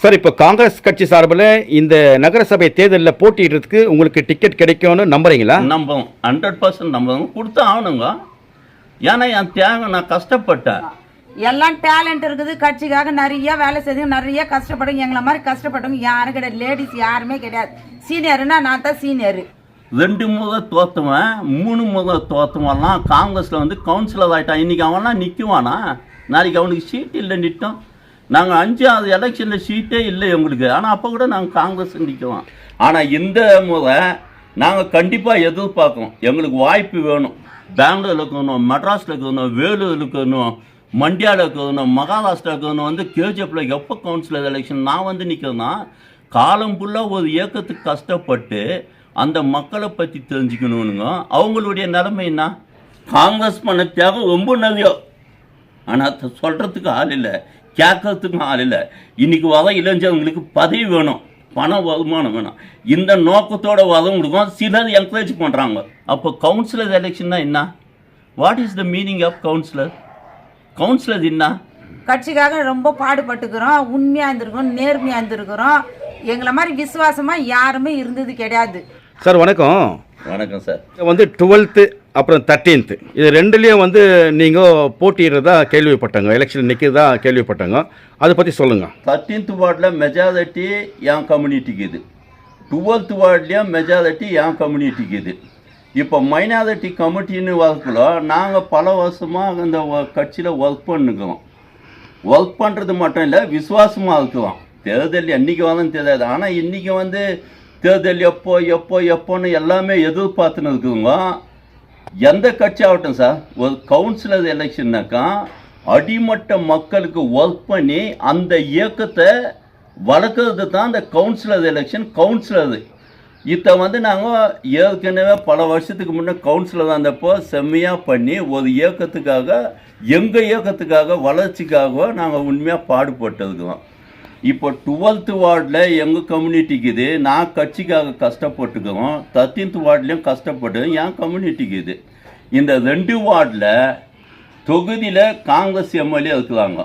Sir, இப்போ காங்கிரஸ் கட்சி சார்பில் இந்த நகரசபை தேர்தலில் போட்டியிடுறதுக்கு உங்களுக்கு டிக்கெட் கிடைக்கும்னு நம்புறீங்களா? நம்புவோம், 100% நம்புவோம். கொடுத்து ஆகணுங்க. ஏன்னா என் தியாகம், நான் கஷ்டப்பட்டேன். எல்லாம் டேலண்ட் இருக்குது. கட்சிக்காக நிறைய வேலை செய்து நிறைய கஷ்டப்படுங்க. எங்களை மாதிரி கஷ்டப்பட்டவங்க யாரும் கிடையாது. லேடிஸ் யாருமே கிடையாது. சீனியர்னா நான் தான் சீனியரு. 2 முறை தோற்றுவன், 3 முறை தோற்றுவெல்லாம் காங்கிரஸில் வந்து கவுன்சிலர் ஆகிட்டான். இன்றைக்கி அவன்லாம் நிற்குவானா? நாளைக்கு அவனுக்கு சீட் இல்லை, நிற்கும். நாங்கள் 5வது எலெக்ஷனில் சீட்டே இல்லை எங்களுக்கு. ஆனால் அப்போ கூட நாங்கள் காங்கிரஸ் நிற்குவோம். ஆனால் இந்த முறை நாங்கள் கண்டிப்பாக எதிர்பார்க்கணும். எங்களுக்கு வாய்ப்பு வேணும். பெங்களூரில் இருக்கணும், மெட்ராஸில் இருக்கணும், வேலூரில் இருக்கணும், மண்டியாவில் இருக்கணும், மகாராஷ்டிரா இருக்கணும். வந்து கேஜிஎஃப்பில் எப்போ கவுன்சிலர் எலெக்ஷன் நான் வந்து நிற்கிறேன்னா, காலம் ஃபுல்லாக ஒரு இயக்கத்துக்கு கஷ்டப்பட்டு அந்த மக்களை பற்றி தெரிஞ்சுக்கணுங்க. அவங்களுடைய நிலைமை என்ன? காங்கிரஸ் பண்ண தியாகம் ரொம்ப நிறைய, ஆனால் சொல்கிறதுக்கு ஆள் இல்லை, கேட்கறதுக்கும் ஆள் இல்லை. இன்றைக்கி வர இளைஞர்களுக்கு பதவி வேணும், பண வருமானம் வேணும். இந்த நோக்கத்தோடு வரவங்களுக்கும் சிலர் என்கரேஜ் பண்ணுறாங்க. அப்போ கவுன்சிலர் எலெக்ஷன்னா என்ன? What is the meaning of councillor? Councillor என்ன? கட்சிக்காக ரொம்ப பாடுபட்டுக்கிறோம். உண்மையாக இருந்திருக்கிறோம், நேர்மையாக இருந்திருக்கிறோம். எங்களை மாதிரி விசுவாசமாக யாருமே இருந்தது கிடையாது. சார் வணக்கம். வணக்கம் சார். வந்து 12th அப்புறம் 13th இது ரெண்டுலேயும் வந்து நீங்கள் போட்டியிடுறதா கேள்விப்பட்டாங்க, எலெக்ஷன் நிற்கிறதா கேள்விப்பட்டாங்க. அதை பற்றி சொல்லுங்கள். 13th வார்டில் மெஜாரிட்டி என் கம்யூனிட்டிக்கு இது, 12th வார்ட்லேயும் மெஜாரிட்டி என் கம்யூனிட்டிக்கு இது. இப்போ மைனாரிட்டி கமிட்டின்னு வரக்குள்ள நாங்கள் பல வருஷமாக இந்த கட்சியில் ஒர்க் பண்ணுக்கிறோம். ஒர்க் பண்ணுறது மட்டும் இல்லை, விசுவாசமாக இருக்கிறோம். தேர்தல் என்றைக்கு வரணும்னு தெரியாது. ஆனால் இன்றைக்கி வந்து தேர்தல் எப்போன்னு எல்லாமே எதிர்பார்த்துன்னு இருக்குதுங்க. எந்த கட்சி ஆகட்டும் சார், ஒரு கவுன்சிலர் எலெக்ஷன்னாக்கா அடிமட்ட மக்களுக்கு ஒர்க் பண்ணி அந்த இயக்கத்தை வளர்க்குறது தான் இந்த கவுன்சிலர் எலெக்ஷன். கவுன்சிலர் இதை வந்து நாங்கள் ஏற்கனவே பல வருஷத்துக்கு முன்னே கவுன்சிலர் வந்தப்போ செம்மையாக பண்ணி ஒரு இயக்கத்துக்காக, எங்கள் இயக்கத்துக்காக, வளர்ச்சிக்காக நாங்கள் உண்மையாக பாடுபட்டுருக்கோம். இப்போ 12th வார்டில் எங்கள் கம்யூனிட்டிக்கு இது, நான் கட்சிக்காக கஷ்டப்பட்டுக்கிறோம். 13th வார்ட்லேயும் கஷ்டப்பட்டு என் கம்யூனிட்டிக்கு இது. இந்த 2 வார்டில் தொகுதியில் காங்கிரஸ் எம்எல்ஏ இருக்கிறாங்க.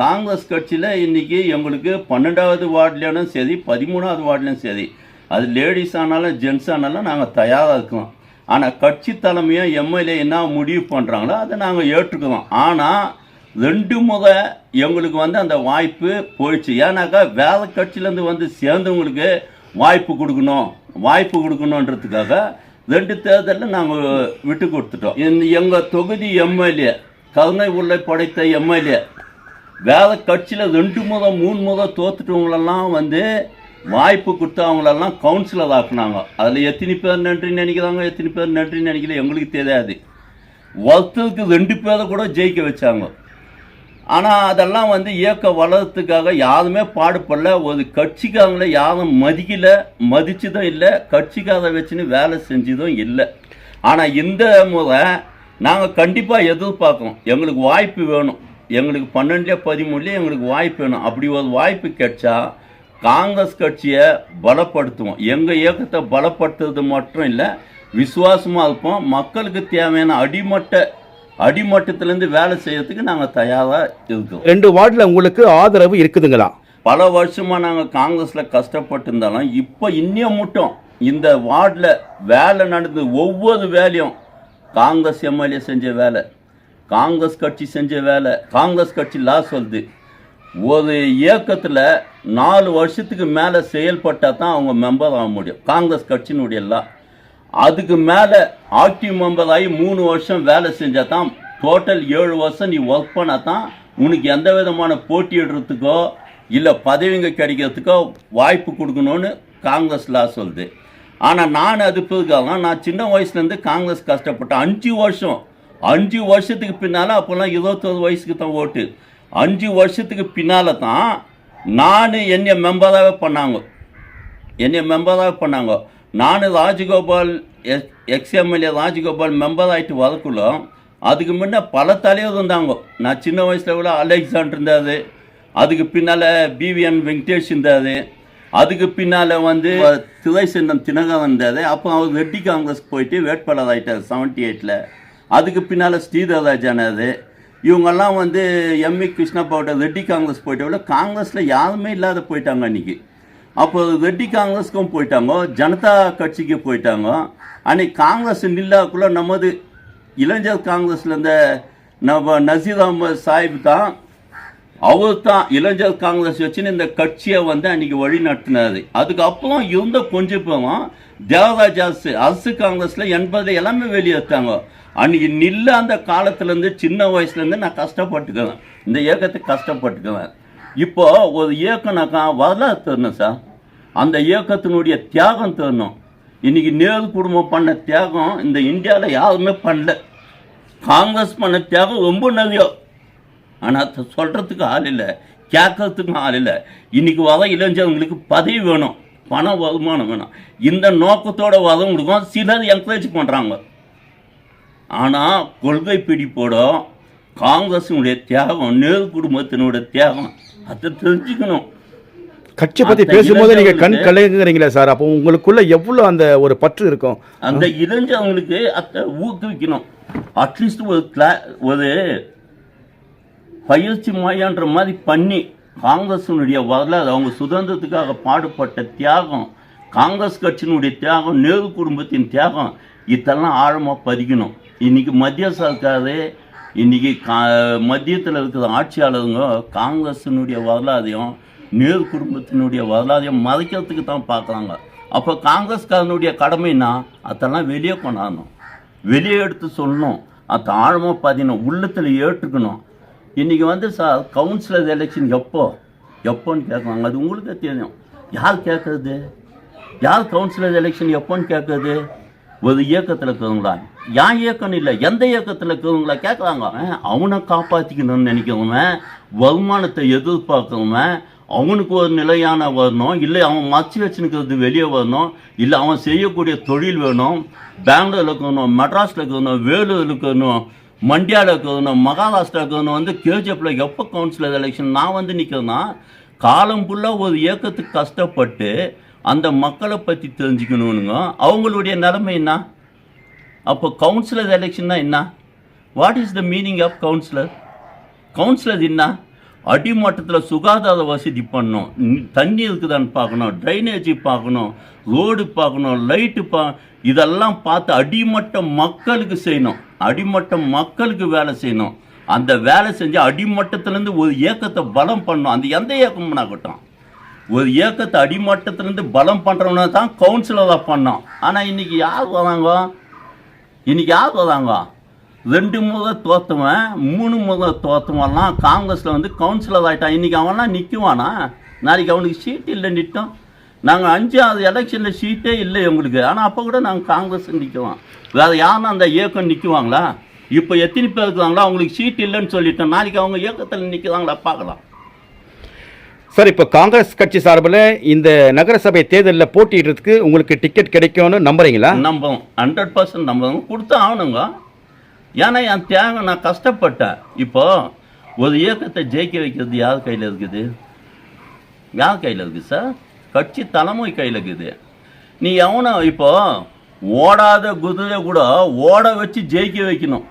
காங்கிரஸ் கட்சியில் இன்றைக்கி எங்களுக்கு 12வது வார்ட்லேயும் சரி, 13வது வார்ட்லேயும் சரி, அது லேடிஸ் ஆனாலும் ஜென்ட்ஸ் ஆனாலும் நாங்கள் தயாராக இருக்கோம். ஆனால் கட்சி தலைமையும் எம்எல்ஏ என்ன முடிவு பண்ணுறாங்களோ அதை நாங்கள் ஏற்றுக்கிறோம். ஆனால் 2 முறை எங்களுக்கு வந்து அந்த வாய்ப்பு போயிடுச்சு. ஏன்னாக்கா வேலை கட்சியிலேருந்து வந்து சேர்ந்தவங்களுக்கு வாய்ப்பு கொடுக்கணுன்றதுக்காக 2 தேர்தலில் நாங்கள் விட்டு கொடுத்துட்டோம். எங்கள் தொகுதி எம்எல்ஏ, கருணை உள்ளே படைத்த எம்எல்ஏ, வேலை கட்சியில் 2 முறை 3 முறை தோத்துட்டவங்களெல்லாம் வந்து வாய்ப்பு கொடுத்து அவங்களெல்லாம் கவுன்சிலர் ஆக்குனாங்க. அதில் எத்தனை பேர் நன்றின்னு நினைக்கிறாங்க, எத்தனை பேர் நன்றின்னு நினைக்கல எங்களுக்கு தெரியாது. ஒருத்தருக்கு 2 பேரை கூட ஜெயிக்க வச்சாங்க. ஆனால் அதெல்லாம் வந்து இயக்க வளர்கிறதுக்காக யாருமே பாடுபடல. ஒரு கட்சிக்காரங்களை யாரும் மதிச்சதும் இல்லை, கட்சிக்காரை வச்சுன்னு வேலை செஞ்சதும் இல்லை. ஆனால் இந்த முறை நாங்கள் கண்டிப்பாக எதிர்பார்க்கணும். எங்களுக்கு வாய்ப்பு வேணும். எங்களுக்கு 12 13 எங்களுக்கு வாய்ப்பு வேணும். அப்படி ஒரு வாய்ப்பு கிடைச்சா காங்கிரஸ் கட்சியை பலப்படுத்துவோம். எங்கள் இயக்கத்தை பலப்படுத்துறது மட்டும் இல்லை, விசுவாசமாக இருப்போம். மக்களுக்கு தேவையான அடிமட்டத்திலேருந்து வேலை செய்யறதுக்கு நாங்கள் தயாராக இருக்கோம். 2 வார்டில் உங்களுக்கு ஆதரவு இருக்குதுங்களா? பல வருஷமாக நாங்கள் காங்கிரஸில் கஷ்டப்பட்டு இருந்தாலும் இப்போ இன்னும் மட்டும் இந்த வார்டில் வேலை நடந்து ஒவ்வொரு வேலையும் காங்கிரஸ் எம்எல்ஏ செஞ்ச வேலை, காங்கிரஸ் கட்சி செஞ்ச வேலை. காங்கிரஸ் கட்சி சொல்லுது, ஒரு இயக்கத்தில் 4 வருஷத்துக்கு மேலே செயல்பட்டால் தான் அவங்க மெம்பர் ஆக முடியும். காங்கிரஸ் கட்சியினுடைய அதுக்கு மேலே ஆக்டிவ் மெம்பர் ஆகி 3 வருஷம் வேலை செஞ்சால் தான், டோட்டல் 7 வருஷம் நீ ஒர்க் பண்ணால் தான் உனக்கு எந்த விதமான போட்டியிடுறதுக்கோ இல்லை பதவிங்க கிடைக்கிறதுக்கோ வாய்ப்பு கொடுக்கணும்னு காங்கிரஸ் சொல்லுது. ஆனால் நான் அது பிறகு நான் சின்ன வயசுலேருந்து காங்கிரஸ் கஷ்டப்பட்டேன். 5 வருஷத்துக்கு பின்னால், அப்போல்லாம் 21 வயசுக்கு தான் ஓட்டு, 5 வருஷத்துக்கு பின்னால் தான் என்னை மெம்பராகவே பண்ணாங்க. நான் ராஜகோபால் எக்ஸ்எம்எல்ஏ ராஜகோபால் மெம்பர் ஆகிட்டு வரக்குள்ள அதுக்கு முன்னே பல தலைவர் இருந்தாங்க. நான் சின்ன வயசில் கூட அலெக்சாண்டர் இருந்தார், அதுக்கு பின்னால் பிவிஎன் வெங்கடேஷ் இருந்தார், அதுக்கு பின்னால் வந்து திரைசென்னம் தினகரன் இருந்தார். அப்போ அவர் ரெட்டி காங்கிரஸ்க்கு போயிட்டு வேட்பாளர் ஆகிட்டார் 78ல். அதுக்கு பின்னால் ஸ்ரீதர் ராஜானார். இவங்கெல்லாம் வந்து எம்இ கிருஷ்ணா போட்ட ரெட்டி காங்கிரஸ் போயிட்டவிட காங்கிரஸில் யாருமே இல்லாத போயிட்டாங்க அன்றைக்கி. அப்போ ரெட்டி காங்கிரஸுக்கும் போயிட்டாங்க, ஜனதா கட்சிக்கு போயிட்டாங்க. அன்றைக்கி காங்கிரஸ் நில்லாக்குள்ள நமது இளைஞர் காங்கிரஸில் இருந்த நம்ம நசீர் அஹமது சாஹிப் தான், அவர் தான் இளைஞர் காங்கிரஸ் வச்சுன்னு இந்த கட்சியை வந்து அன்றைக்கி வழி நடத்தினார். அதுக்கப்புறம் இருந்த கொஞ்சம் பேரும் தேவராஜ் அரசு காங்கிரஸில் 80 எல்லாமே வெளியேற்றாங்க. அன்றைக்கி நில்ல அந்த காலத்துலேருந்து சின்ன வயசுலேருந்து நான் கஷ்டப்பட்டுக்குவேன், இந்த இயக்கத்துக்கு கஷ்டப்பட்டுக்குவேன். இப்போது ஒரு இயக்கம்னாக்கா வரலாறு தரணும் சார், அந்த இயக்கத்தினுடைய தியாகம் தரணும். இன்றைக்கி நேரு குடும்பம் பண்ண தியாகம் இந்த இந்தியாவில் யாருமே பண்ணல. காங்கிரஸ் பண்ண தியாகம் ரொம்ப நிறைய, ஆனால் சொல்கிறதுக்கு ஆள் இல்லை, கேட்கறதுக்கும் ஆள் இல்லை. இன்றைக்கி வர இளைஞர்களுக்கு பதவி வேணும், பண வருமானம் வேணும், இந்த நோக்கத்தோடு வரவங்களுக்கும் சிலர் என்கரேஜ் பண்ணுறாங்க. ஆனால் கொள்கை பிடிப்போட காங்கிரஸினுடைய தியாகம், நேரு குடும்பத்தினுடைய தியாகம், அதை தெரிஞ்சுக்கணும். கட்சி பற்றி பேசும்போது நீங்கள் கண் கலங்குறீங்களா சார்? அப்போ உங்களுக்குள்ள எவ்வளோ அந்த ஒரு பற்று இருக்கும்? அந்த இளைஞர்களுக்கு அதை ஊக்குவிக்கணும். அட்லீஸ்ட் ஒரு பயிற்சி மையன்ற மாதிரி பண்ணி காங்கிரஸினுடைய வரலாறு, அவங்க சுதந்திரத்துக்காக பாடுபட்ட தியாகம், காங்கிரஸ் கட்சியினுடைய தியாகம், நேரு குடும்பத்தின் தியாகம், இதெல்லாம் ஆழமாக பதிக்கணும். இன்றைக்கி மத்திய சர்க்காரு, இன்றைக்கி மத்தியத்தில் இருக்கிற ஆட்சியாளருங்க காங்கிரஸினுடைய வரலாறையும் நேரு குடும்பத்தினுடைய வரலாறையும் மறைக்கிறதுக்கு தான் பார்க்குறாங்க. அப்போ காங்கிரஸ்காரனுடைய கடமைன்னா அதெல்லாம் வெளியே கொண்டாடணும், வெளியே எடுத்து சொல்லணும், அதை ஆழமாக பதினோம், உள்ளத்தில் ஏற்றுக்கணும். இன்றைக்கி வந்து சார் கவுன்சிலர் எலெக்ஷன் எப்போன்னு கேட்குறாங்க, அது உங்களுக்கே தெரியும். யார் கேட்குறது? யார் கவுன்சிலர் எலெக்ஷன் எப்போன்னு கேட்குறது? ஒரு இயக்கத்தில் இருக்கிறவங்களா? ஏன் இயக்கம் இல்லை, எந்த இயக்கத்தில் இருக்கிறவங்களா கேட்குறாங்க. அவனை காப்பாற்றிக்கணும்னு நினைக்கிறவங்க, வருமானத்தை எதிர்பார்க்குறவன், அவனுக்கு ஒரு நிலையான வரணும், இல்லை அவன் மச்சு வச்சுனுக்கிறது வெளியே வரணும், இல்லை அவன் செய்யக்கூடிய தொழில் வேணும். பெங்களூரில் இருக்கணும், மெட்ராஸில் இருக்கணும், வேலூரில் இருக்கணும், மண்டியாவில் இருக்கணும், மகாராஷ்டிரா இருக்கணும். வந்து கேஜிஎஃப்பில் எப்போ கவுன்சிலர் எலெக்ஷன் நான் வந்து நிற்கிறேன்னா, காலம் ஃபுல்லாக ஒரு இயக்கத்துக்கு கஷ்டப்பட்டு அந்த மக்களை பற்றி தெரிஞ்சுக்கணுங்க. அவங்களுடைய நிலைமை என்ன? அப்போ கவுன்சிலர் எலெக்ஷன்னா என்ன? What is the meaning of councillor? Councillor என்ன? அடிமட்டத்தில் சுகாதார வசதி பண்ணணும், தண்ணி இருக்குதான்னு பார்க்கணும், ட்ரைனேஜ் பார்க்கணும், ரோடு பார்க்கணும், லைட்டு இதெல்லாம் பார்த்து அடிமட்ட மக்களுக்கு செய்யணும், அடிமட்ட மக்களுக்கு வேலை செய்யணும். அந்த வேலை செஞ்சு அடிமட்டத்திலேருந்து ஒரு இயக்கத்தை பலம் பண்ணணும். அந்த எந்த இயக்கம்னாகட்டும், ஒரு இயக்கத்தை அடிமட்டத்திலேருந்து பலம் பண்ணுறவனா தான் கவுன்சிலராக பண்ணோம். ஆனால் இன்றைக்கி யார் வராங்க? இன்றைக்கி யார் வராங்க? 2 முறை தோற்றவன், 3 முறை தோற்றவன்லாம் காங்கிரஸில் வந்து கவுன்சிலர் ஆகிட்டான். இன்றைக்கி அவன்லாம் நிற்குவானா? நாளைக்கு அவனுக்கு சீட்டு இல்லை, நிற்கும். நாங்கள் 5-6 எலெக்ஷனில் சீட்டே இல்லை எங்களுக்கு, ஆனால் அப்போ கூட நாங்கள் காங்கிரஸ் நிற்குவோம். வேறு யாருன்னா அந்த இயக்கம் நிற்குவாங்களா? இப்போ எத்தனை பேர் இருக்கிறாங்களா அவங்களுக்கு சீட் இல்லைன்னு சொல்லிட்டோம், நாளைக்கு அவங்க இயக்கத்தில் நிற்கிறாங்களா பார்க்கலாம். சார், இப்போ காங்கிரஸ் கட்சி சார்பில் இந்த நகரசபை தேர்தலில் போட்டியிடுறதுக்கு உங்களுக்கு டிக்கெட் கிடைக்கும்னு நம்புறீங்களா? நம்புவோம், 100% நம்புவோம், கொடுத்து ஆகணுங்க. ஏன்னா என் தியாகம், நான் கஷ்டப்பட்டேன். இப்போது ஒரு இயக்கத்தை ஜெயிக்க வைக்கிறது யார் கையில் இருக்குது? யார் கையில் இருக்குது சார்? கட்சி தலைமை கையில் இருக்குது. நீ எவனை இப்போது ஓடாத குதிரை கூட ஓட வச்சு ஜெயிக்க வைக்கணும்,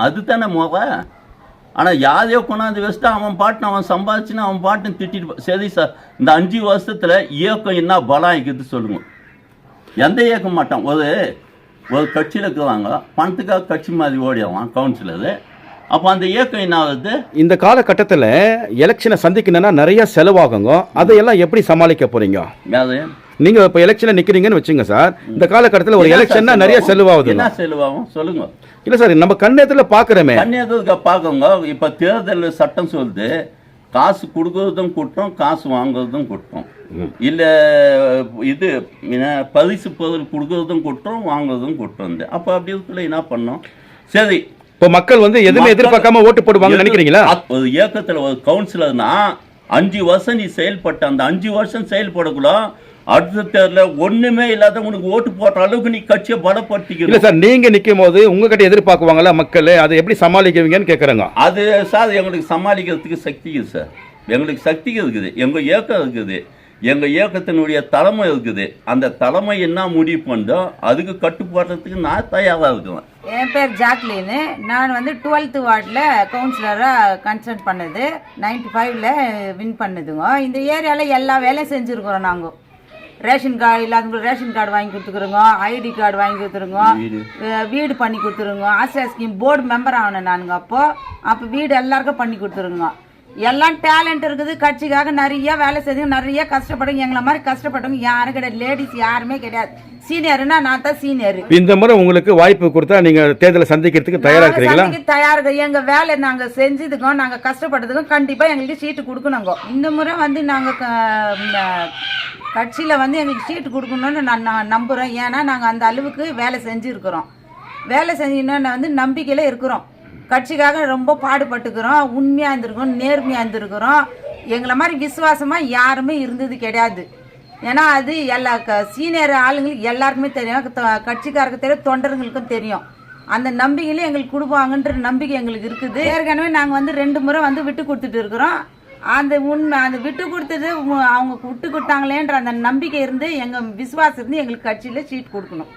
அதுதானே முறை. ஆனால் யாரையோ கொண்டாந்து வச்சுட்டு அவன் பாட்டுன்னு அவன் சம்பாதிச்சுன்னு அவன் பாட்டுன்னு திட்டிட்டு. சரி சார், இந்த 5 வருஷத்தில் இயக்கம் என்ன பலம் ஆகிக்குது சொல்லுங்கள்? எந்த இயக்கம் மாட்டான். ஒரு கட்சியில் இருக்கிறாங்க, பணத்துக்காக கட்சி மாதிரி ஓடிடலாம் கவுன்சிலரு. அப்போ அந்த இயக்கம் என்ன ஆகுது? இந்த காலகட்டத்தில் எலெக்ஷனை சந்திக்கணும்னா நிறைய செலவாகுங்க, அதையெல்லாம் எப்படி சமாளிக்க போகிறீங்க? யாரு நீங்கள் இப்போ எலெக்ஷனில் நிற்கிறீங்கன்னு வச்சுங்க சார், இந்த காலகட்டத்தில் ஒரு எலெக்ஷன்னா நிறைய செலவாகுது. என்ன செலவாகும் சொல்லுங்க? இல்லை சார், நம்ம கண்ணேத்தில் பார்க்குறோமே. கண்ணேத்துக்கு பார்க்குங்க. இப்போ தேர்தல் சட்டம் சொல்லுது, காசு கொடுக்கறதும் குற்றம், காசு வாங்குறதும் குற்றம். இல்லை இது பரிசு பொருள் கொடுக்கறதும் குற்றம், வாங்குறதும் குற்றம். அப்போ அப்படி இருக்குல்ல என்ன பண்ணோம்? சரி, இப்போ மக்கள் வந்து எதுவுமே எதிர்பார்க்காம ஓட்டு போடுவாங்கன்னு நினைக்கிறீங்களா? ஒரு இயக்கத்தில் ஒரு கவுன்சிலர்னா 5 வருஷம் நீ செயல்பட்ட, அந்த 5 வருஷம் செயல்படக்குள்ள அடுத்த தேர்தலில் ஒன்றுமே இல்லாத உனக்கு ஓட்டு போடுற அளவுக்கு நீ கட்சியை பலப்படுத்திக்கணும். இல்லை சார், நீங்கள் நிற்கும் போது உங்ககிட்ட எதிர்பார்க்குவாங்களா மக்கள்? அதை எப்படி சமாளிக்குவீங்கன்னு கேட்குறாங்க. அது சார் எங்களுக்கு சமாளிக்கிறதுக்கு சக்தி இருக்குது சார், எங்களுக்கு சக்தி இருக்குது, எங்கள் இயக்கம் இருக்குது. எங்கள் இயக்கத்தினுடைய தலைமை இருக்குது. அந்த தலைமை என்ன முடிவு பண்ணோ அதுக்கு கட்டுப்பாடுறதுக்கு நான் தயாராக இருக்கிறேன். என் பேர் ஜாக்லின்னு. நான் வந்து 12th வார்டில் கவுன்சிலராக கன்சல்ட் பண்ணது 95ல் வின் பண்ணுதுங்க. இந்த ஏரியாவில் எல்லா வேலையும் செஞ்சுருக்குறோம். நாங்கள் ரேஷன் கார்டு இல்லாதவங்களுக்கு ரேஷன் கார்டு வாங்கி கொடுத்துக்குறோங்க, ஐடி கார்டு வாங்கி கொடுத்துருங்க, வீடு பண்ணி கொடுத்துருங்க, ஆசியா ஸ்கீம் போர்டு மெம்பர் ஆகணும் நானுங்க. அப்போ வீடு எல்லாருக்கும் பண்ணி கொடுத்துருங்க. எல்லாம் டேலண்ட் இருக்குது. கட்சிக்காக நிறைய வேலை செய்யுங்க, நிறைய கஷ்டப்படுங்க. எங்களை மாதிரி கஷ்டப்பட்டவங்க யாரும் கிடையாது, லேடிஸ் யாருமே கிடையாது. சீனியர்னா நான் தான் சீனியர். இந்த முறை உங்களுக்கு வாய்ப்பு கொடுத்தா நீங்க தேர்தலை சந்திக்கிறதுக்கு தயாரா இருக்கிறீங்களா? தயார். எங்க வேலை நாங்க செஞ்சதுக்கும் நாங்க கஷ்டப்பட்டதுக்கும் கண்டிப்பா எங்களுக்கு சீட்டு கொடுக்கணுங்க. இந்த முறை வந்து நாங்க கட்சியில வந்து எங்களுக்கு சீட்டு கொடுக்கணும்னு நான் நம்புறோம். ஏன்னா நாங்க அந்த அளவுக்கு வேலை செஞ்சுருக்கிறோம். வேலை செஞ்சோன்னு வந்து நம்பிக்கையில இருக்கிறோம். கட்சிக்காக ரொம்ப பாடுபட்டுக்கிறோம். உண்மையாக இருந்திருக்கோம், நேர்மையாக இருந்திருக்கிறோம். எங்களை மாதிரி விசுவாசமாக யாருமே இருந்தது கிடையாது. ஏன்னா அது எல்லா சீனியர் ஆளுங்களுக்கு எல்லாருக்குமே தெரியும், கட்சிக்காரருக்கு தெரியும், தொண்டர்களுக்கும் தெரியும். அந்த நம்பிக்கையிலே எங்களுக்கு கொடுப்பாங்கன்ற நம்பிக்கை எங்களுக்கு இருக்குது. ஏற்கனவே நாங்கள் வந்து 2 முறை வந்து விட்டு கொடுத்துட்டு இருக்கிறோம். அந்த உண்மை அந்த விட்டு கொடுத்தது அவங்க விட்டு கொடுத்தாங்களேன்ற அந்த நம்பிக்கை இருந்து எங்கள் விசுவாசம் இருந்து எங்களுக்கு கட்சியில் சீட் கொடுக்கணும்.